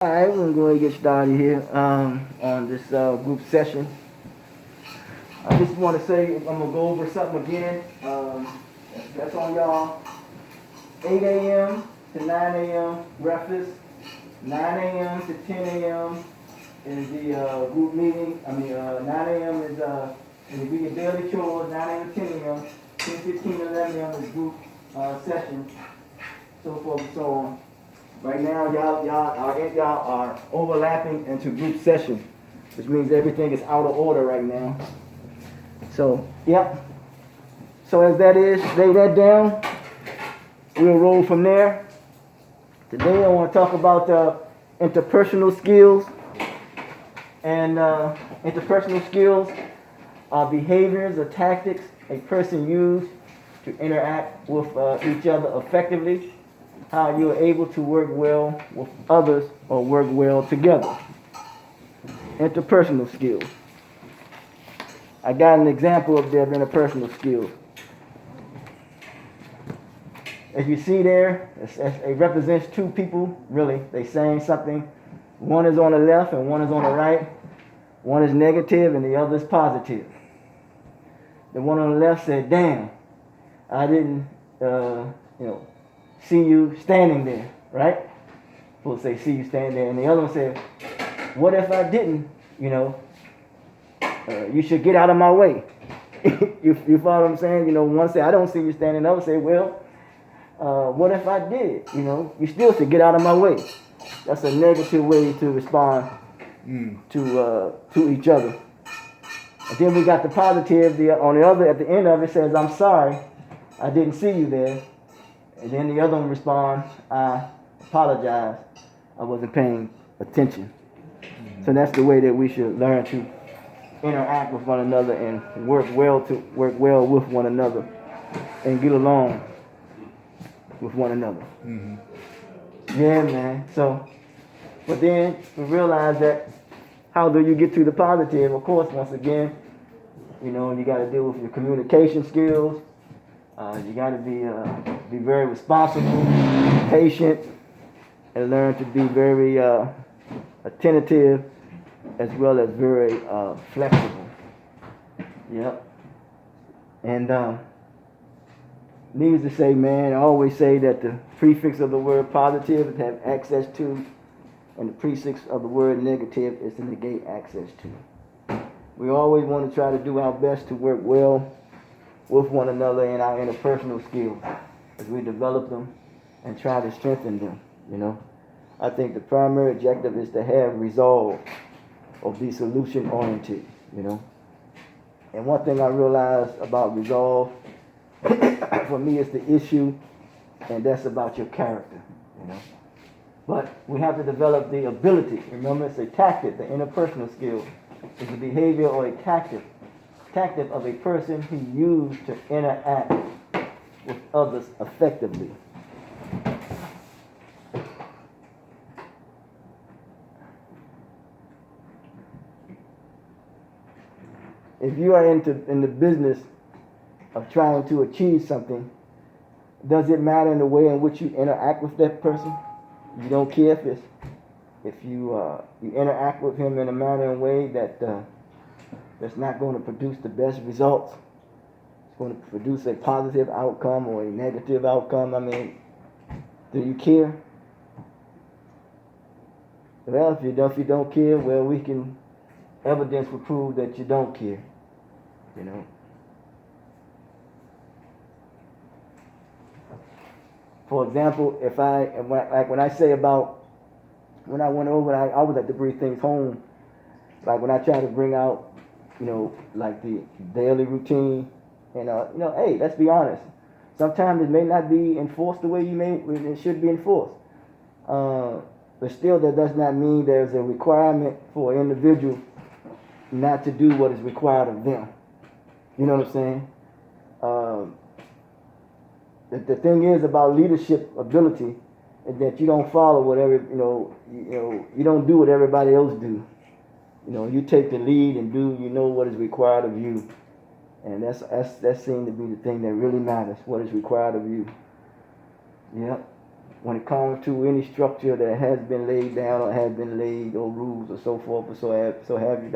All right, we're gonna go ahead and get started here on this group session. I just want to say I'm gonna go over something again. That's on y'all. 8 a.m. to 9 a.m. breakfast. 9 a.m. to 10 a.m. is the group meeting. 9 a.m. is it'll be your daily chores. 9 a.m. to 10 a.m. 10:15 to 11 a.m. is group session. So forth and so on. Right now, y'all are overlapping into group session, which means everything is out of order right now. So, yep. So as that is, lay that down. We'll roll from there. Today, I want to talk about interpersonal skills. And interpersonal skills are behaviors or tactics a person uses to interact with each other effectively. How you are able to work well with others or work well together. Interpersonal skills. I got an example of their interpersonal skills. As you see there, it represents two people, really. They saying something. One is on the left and one is on the right. One is negative and the other is positive. The one on the left said, damn, I didn't, see you standing there, right? People say, see you standing there. And the other one said, what if I didn't, you should get out of my way. you follow what I'm saying? One say, I don't see you standing. The other say, well, what if I did? You still should get out of my way. That's a negative way to respond to each other. And then we got the positive. On the other, at the end of it says, I'm sorry, I didn't see you there. And then the other one responds, I apologize, I wasn't paying attention. So that's the way that we should learn to interact with one another and work well with one another and get along with one another. Mm-hmm. Yeah, man. So, but then we realize that how do you get to the positive? Of course, once again, you got to deal with your communication skills. You got to be very responsible, patient, and learn to be very attentive as well as very flexible. Yep. And needless to say, man, I always say that the prefix of the word positive is to have access to, and the prefix of the word negative is to negate access to. We always want to try to do our best to work well with one another in our interpersonal skills as we develop them and try to strengthen them. I think the primary objective is to have resolve or be solution oriented. And one thing I realized about resolve for me is the issue, and that's about your character. But we have to develop the ability. Remember, it's a tactic. The interpersonal skill is a behavior or a tactic of a person who used to interact with others effectively. If you are in the business of trying to achieve something, does it matter in the way in which you interact with that person? You don't care if you interact with him in a manner and way that's not going to produce the best results. It's going to produce a positive outcome or a negative outcome. Do you care? Well, if you don't care, well, we can evidence will prove that you don't care. For example, when I say about when I went over, I always like to bring things home. Like when I try to bring out like the daily routine, and hey, let's be honest. Sometimes it may not be enforced the way it should be enforced. But still, that does not mean there's a requirement for an individual not to do what is required of them. You know what I'm saying? The thing is about leadership ability is that you don't follow whatever you don't do what everybody else do. You take the lead and do what is required of you, and that seems to be the thing that really matters. What is required of you? Yep. when it comes to any structure that has been laid down or has been laid, or rules or so forth or so have you.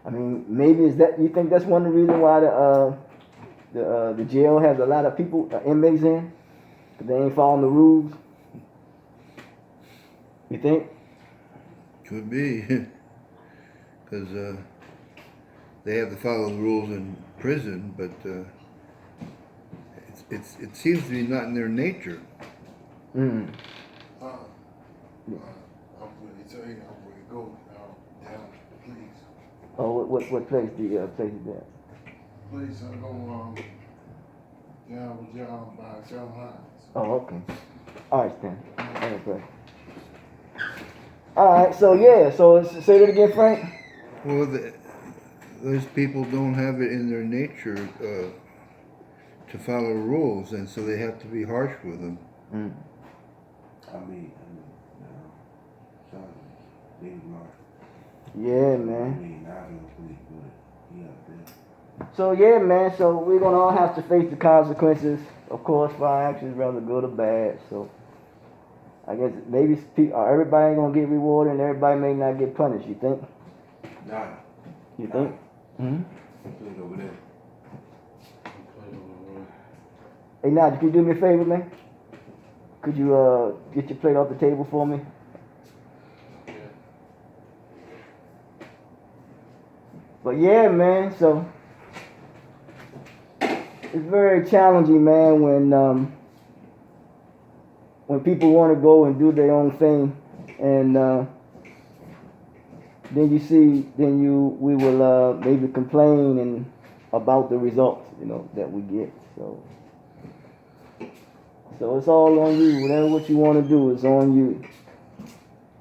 I mean, maybe is that, you think that's one of the reasons why the jail has a lot of people, inmates in, because they ain't following the rules? You think? Could be, because they have to follow the rules in prison, but it seems to be not in their nature. Mm. I'm going to tell you, I'm going to go down, please. Oh, what place the place is that? Please, I go down by Shell Hines. Oh, okay. All right, then. Okay. All right, so yeah, so say that again, Frank. Well, those people don't have it in their nature to follow rules, and so they have to be harsh with them. Mm. Yeah, man. So yeah, man. So we're gonna all have to face the consequences, of course, for our actions, whether good or bad. So I guess maybe everybody ain't gonna get rewarded, and everybody may not get punished. You think? Nah. You think? Hmm. Put it over there. Hey, Nigel, can you do me a favor, man? Could you get your plate off the table for me? But yeah, man, so it's very challenging, man, when people want to go and do their own thing, and then we will maybe complain about the results, that we get. So it's all on you. Whatever what you want to do is on you.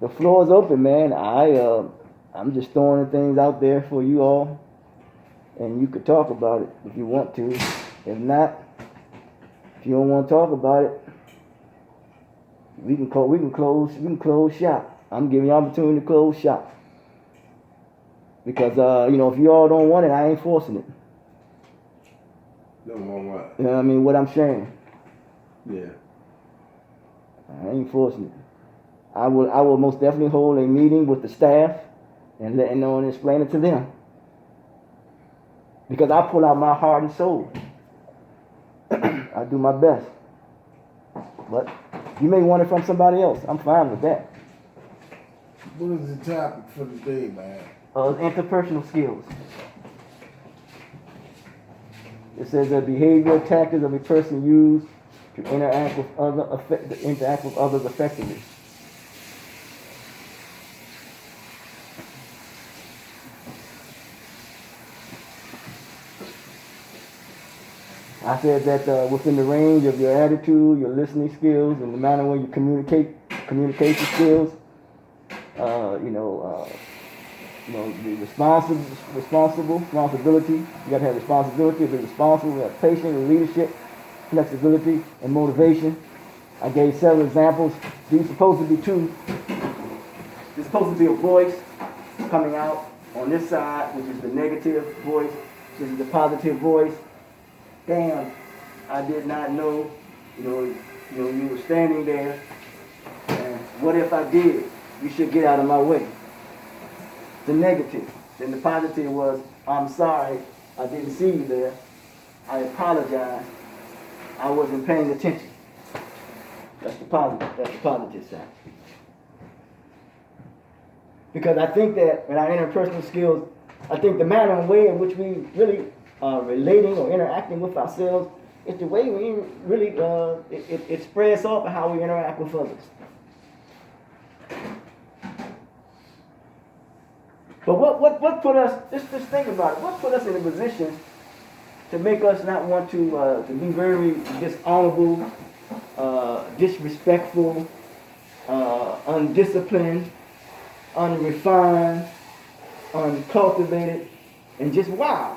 The floor is open, man. I'm just throwing things out there for you all, and you could talk about it if you want to. If not, if you don't want to talk about it, we can close shop. I'm giving you an opportunity to close shop, because if you all don't want it, I ain't forcing it. Don't want what? You know what I mean? What I'm sharing, Yeah. I ain't forcing it. I will most definitely hold a meeting with the staff and letting know and explain it to them, because I pull out my heart and soul. I do my best, but you may want it from somebody else. I'm fine with that. What is the topic for the day, man? Interpersonal skills. It says the behavioral tactics of a person used to interact with others effectively. I said that within the range of your attitude, your listening skills, and the manner in which you communication skills, the responsibility. You got to have responsibility, be responsible, you have patience, leadership, flexibility, and motivation. I gave several examples. These supposed to be two. There's supposed to be a voice coming out on this side, which is the negative voice. This is the positive voice. Damn, I did not know, you were standing there, and what if I did? You should get out of my way. The negative. Then the positive was, I'm sorry, I didn't see you there. I apologize. I wasn't paying attention. That's the positive side. Because I think that in our interpersonal skills, I think the manner and way in which we really relating or interacting with ourselves, it's the way we really, it spreads off of how we interact with others. But what put us, just think about it, what put us in a position to make us not want to be very dishonorable, disrespectful, undisciplined, unrefined, uncultivated, and just wild?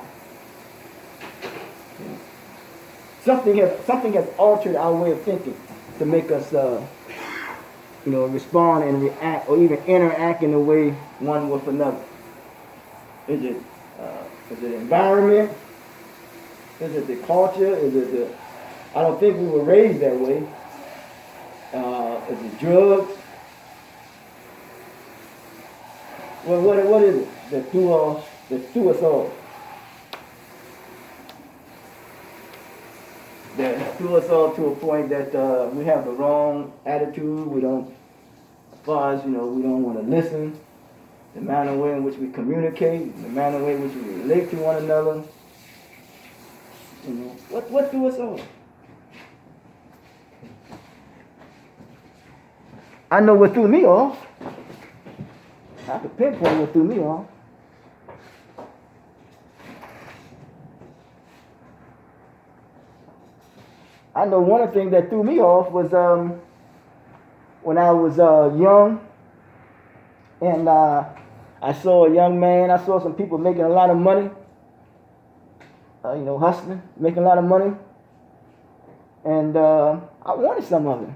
Something has altered our way of thinking to make us, respond and react, or even interact in a way one with another. Is it environment? Is it the culture? I don't think we were raised that way. Is it drugs? Well, what is it that threw us off? That threw us all to a point that we have the wrong attitude. We don't, as far as we don't want to listen. The manner way in which we communicate, the manner way in which we relate to one another. What threw us off? I know what threw me off. I could pinpoint what threw me off. I know one of the things that threw me off was when I was young, and I saw a young man. I saw some people making a lot of money, hustling, making a lot of money, and I wanted some of it.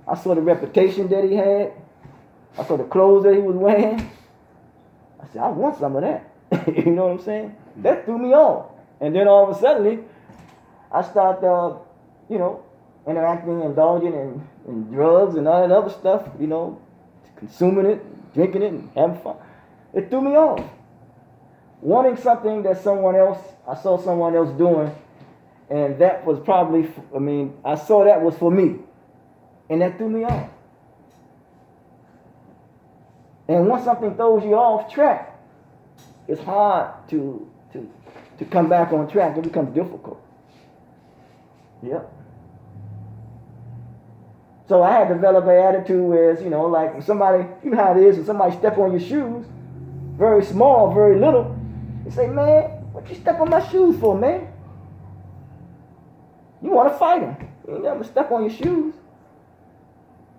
I saw the reputation that he had. I saw the clothes that he was wearing. I said, I want some of that. You know what I'm saying? That threw me off. And then all of a sudden, I started, interacting, indulging in drugs and all that other stuff, consuming it, drinking it, and having fun. It threw me off. Wanting something that I saw someone else doing, and that was probably, I saw that was for me. And that threw me off. And once something throws you off track, it's hard to come back on track. It becomes difficult. Yep. So I had developed an attitude where, like when somebody, you know how it is, when somebody step on your shoes, very small, very little, you say, man, what you step on my shoes for, man? You want to fight him. You ain't never step on your shoes.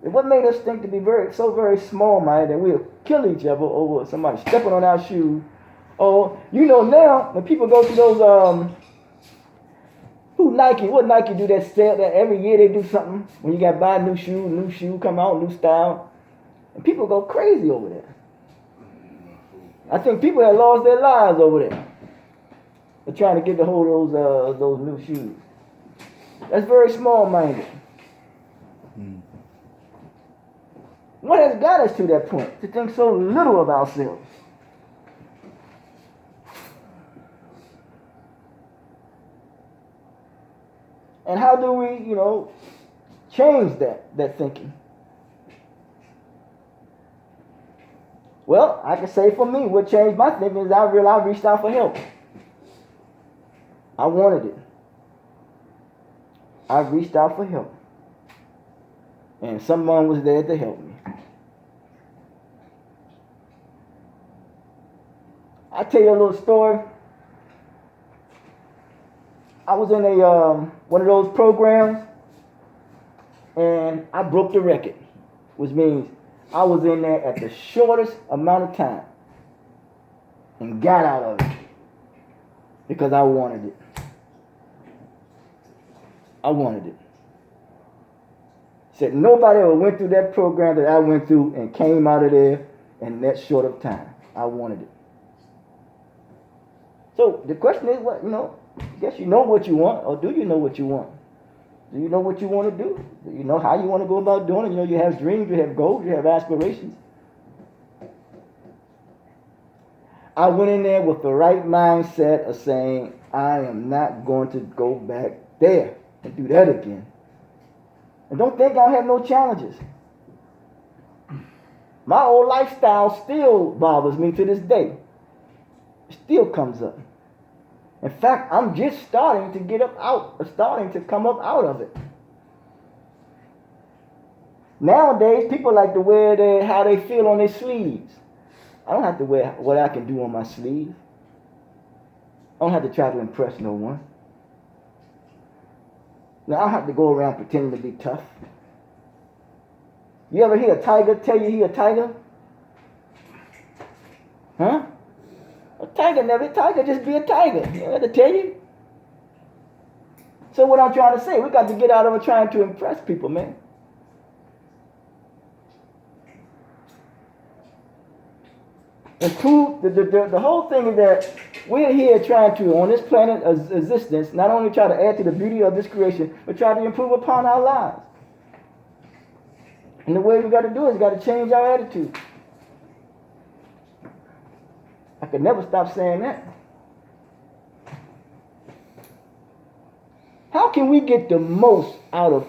And what made us think to be so very small-minded that we'll kill each other over somebody stepping on our shoes? Oh, now when people go to those what Nike do that sale that every year they do something when you got to buy a new shoe come out, new style, and people go crazy over there. I think people have lost their lives over there. They're trying to get a hold of those new shoes. That's very small-minded. What has got us to that point? To think so little of ourselves. And how do we, change that thinking? Well, I can say for me, what changed my thinking is I realized I reached out for help. I wanted it. I reached out for help. And someone was there to help me. I'll tell you a little story. I was in one of those programs, and I broke the record, which means I was in there at the shortest amount of time and got out of it because I wanted it. I wanted it. Said nobody ever went through that program that I went through and came out of there in that short of time. I wanted it. So the question is, I guess you know what you want, or do you know what you want? Do you know what you want to do? Do you know how you want to go about doing it? You have dreams, you have goals, you have aspirations. I went in there with the right mindset of saying, I am not going to go back there and do that again. And don't think I'll have no challenges. My old lifestyle still bothers me to this day. It still comes up. In fact, I'm just starting to come up out of it. Nowadays, people like to wear how they feel on their sleeves. I don't have to wear what I can do on my sleeve. I don't have to try to impress no one. Now, I don't have to go around pretending to be tough. You ever hear a tiger tell you he a tiger? Huh? A tiger just be a tiger. You know what I tell you? So what I'm trying to say, we got to get out of it trying to impress people, man. Improve, the whole thing is that we're here trying to, on this planet of existence, not only try to add to the beauty of this creation, but try to improve upon our lives. And the way we got to do it is got to change our attitude. I could never stop saying that. How can we get the most out of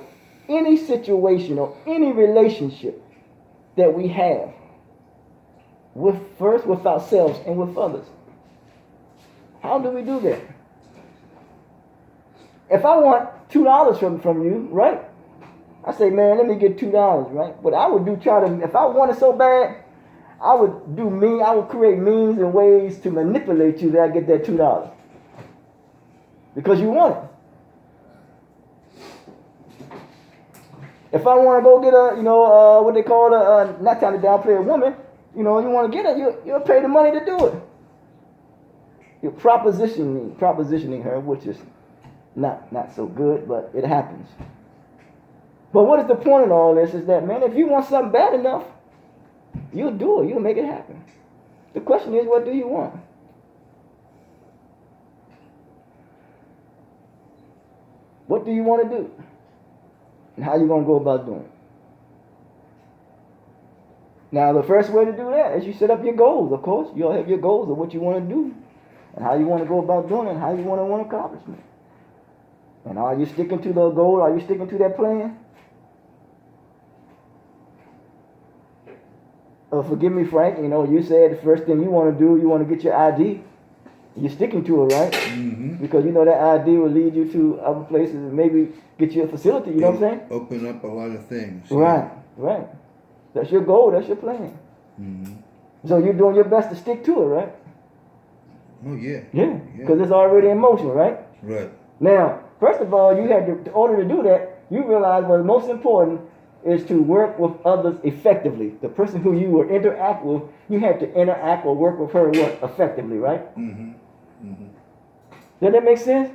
any situation or any relationship that we have? First with ourselves and with others. How do we do that? If I want $2 from you, right? I say, man, let me get $2, right? But I would if I want it so bad, I would create means and ways to manipulate you that I get that $2. Because you want it. If I want to go get what they call not trying to downplay a woman, you want to get her, you'll pay the money to do it. You're propositioning her, which is not so good, but it happens. But what is the point of all this is that, man, if you want something bad enough, you'll do it. You'll make it happen. The question is, what do you want? What do you want to do? And how you going to go about doing it? Now, the first way to do that is you set up your goals, of course. You'll have your goals of what you want to do and how you want to go about doing it and how you want to accomplish it. And are you sticking to the goal? Are you sticking to that plan? Forgive me, Frank, you said the first thing you want to do, you want to get your ID. You're sticking to it, right? Mm-hmm. Because that ID will lead you to other places and maybe get you a facility, you know what I'm saying? Open up a lot of things. Right. That's your goal, that's your plan. Mm-hmm. So you're doing your best to stick to it, right? Oh, yeah. Yeah, because it's already in motion, right? Right. Now, first of all, you had to, in order to do that, you realize what's most important is to work with others effectively. The person who you will interact with, you have to interact or work with her effectively, right? Mm-hmm. Mm-hmm. Does that make sense?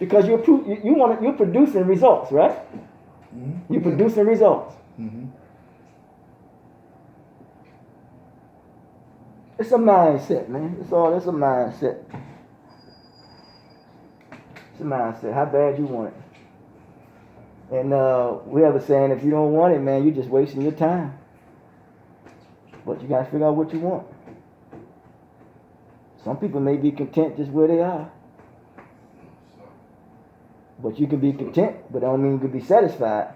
Because you're producing results, right? Mm-hmm. You're producing results. Mm-hmm. It's a mindset, man. It's a mindset. It's a mindset. How bad you want it. And we have a saying, if you don't want it, man, you're just wasting your time. But you got to figure out what you want. Some people may be content just where they are. But you can be content, but that don't mean you can be satisfied.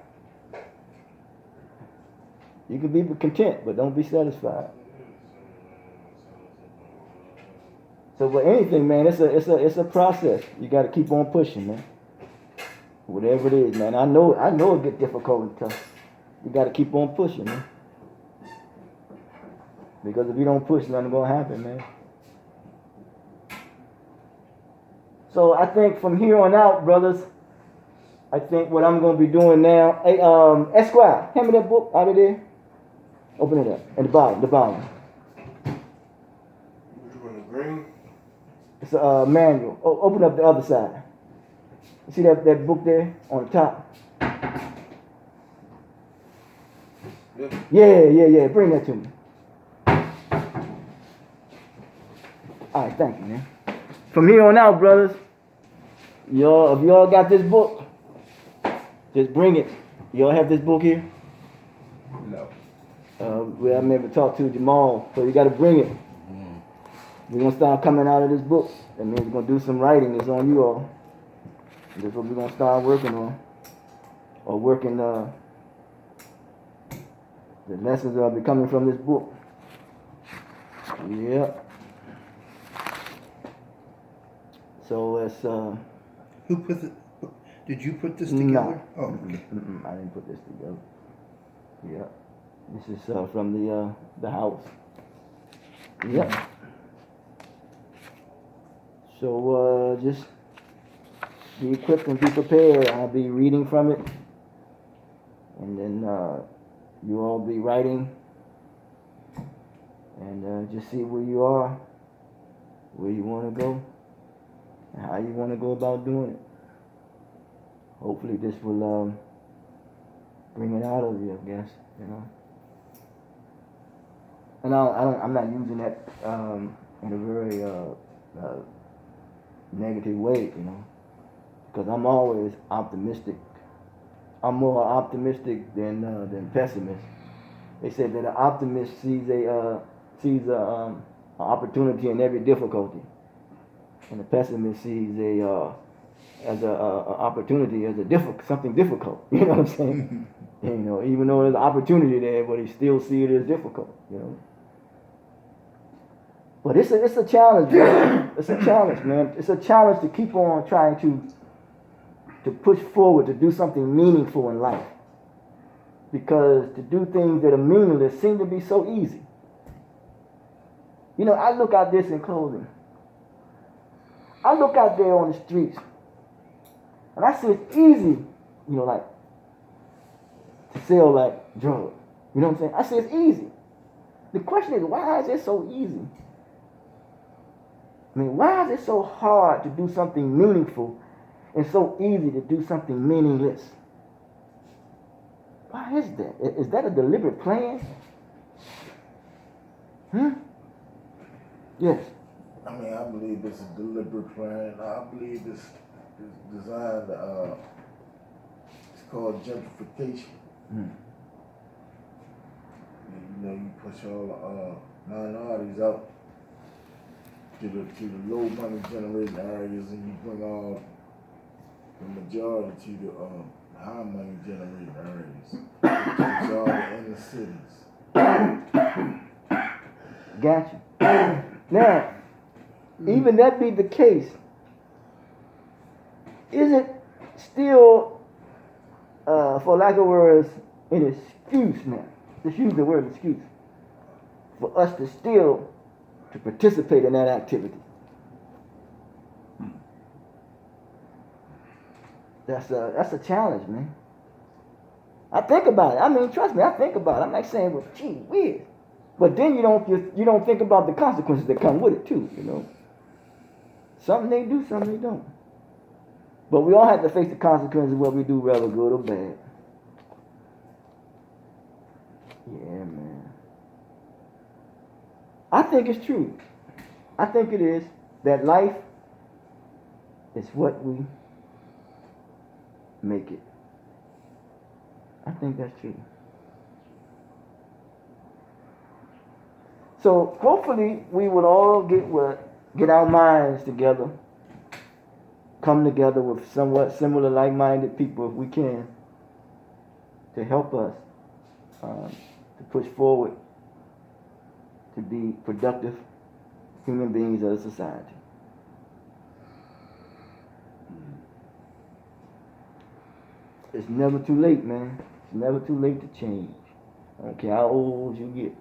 You can be content, but don't be satisfied. So for anything, man, it's a process. You got to keep on pushing, man. Whatever it is, man. I know it get difficult and tough. You got to keep on pushing, man. Because if you don't push, nothing gonna happen, man. So I think from here on out, brothers, I think what I'm gonna be doing now. Hey, Esquire, hand me that book out of there. Open it up at the bottom. Which one, the green? It's a manual. Oh, open up the other side. You see that book there on the top? Yeah. Bring that to me. All right, thank you, man. From here on out, brothers, if y'all got this book, just bring it. Y'all have this book here? No. I've never talked to Jamal, so you got to bring it. We're going to start coming out of this book. That means we're going to do some writing. It's on you all. That's what we're going to start working on. Or working, the lessons that will be coming from this book. Yep. So it's, Who put it? Did you put this together? No. Oh, okay. I didn't put this together. Yep. This is from the house. Yep. So just be equipped and be prepared. I'll be reading from it, and then you all be writing, and just see where you are, where you want to go, and how you want to go about doing it. Hopefully, this will bring it out of you, I guess. And I'm not using that in a very negative way, because I'm always optimistic I'm more optimistic than pessimist. They said that an optimist sees a opportunity in every difficulty, and the pessimist sees a opportunity as something difficult. You know what I'm saying? You know, even though there's an opportunity there, but he still see it as difficult. You know. But it's a challenge, man. It's a challenge, man. It's a challenge to keep on trying to push forward, to do something meaningful in life. Because to do things that are meaningless seem to be so easy. You know, I look at this in closing. I look out there on the streets, and I see it's easy, you know, like, to sell, like, drugs. You know what I'm saying? I see it's easy. The question is, why is it so easy? I mean, why is it so hard to do something meaningful and so easy to do something meaningless? Why is that? Is that a deliberate plan? Yes. I mean, I believe it's a deliberate plan. I believe it's designed. It's called gentrification. You know, you push all the minorities out to the low money generating areas, and you bring all the majority to the high money generating areas. It's all in the cities. Gotcha. Now, even that be the case, is it still, for lack of words, an excuse now? Let's use the word excuse for us to still to participate in that activity. That's a challenge, man. I think about it. I mean, trust me, I think about it. I'm like saying, well, gee whiz. But then you don't think about the consequences that come with it too, you know. Something they do, something they don't. But we all have to face the consequences of what we do, whether good or bad. Yeah, man. I think it's true. I think it is that life is what we make it. I think that's true. So hopefully we would all get our minds together, come together with somewhat similar like-minded people if we can, to help us to push forward, to be productive human beings of the society. It's never too late, man. It's never too late to change. I don't care how old you get.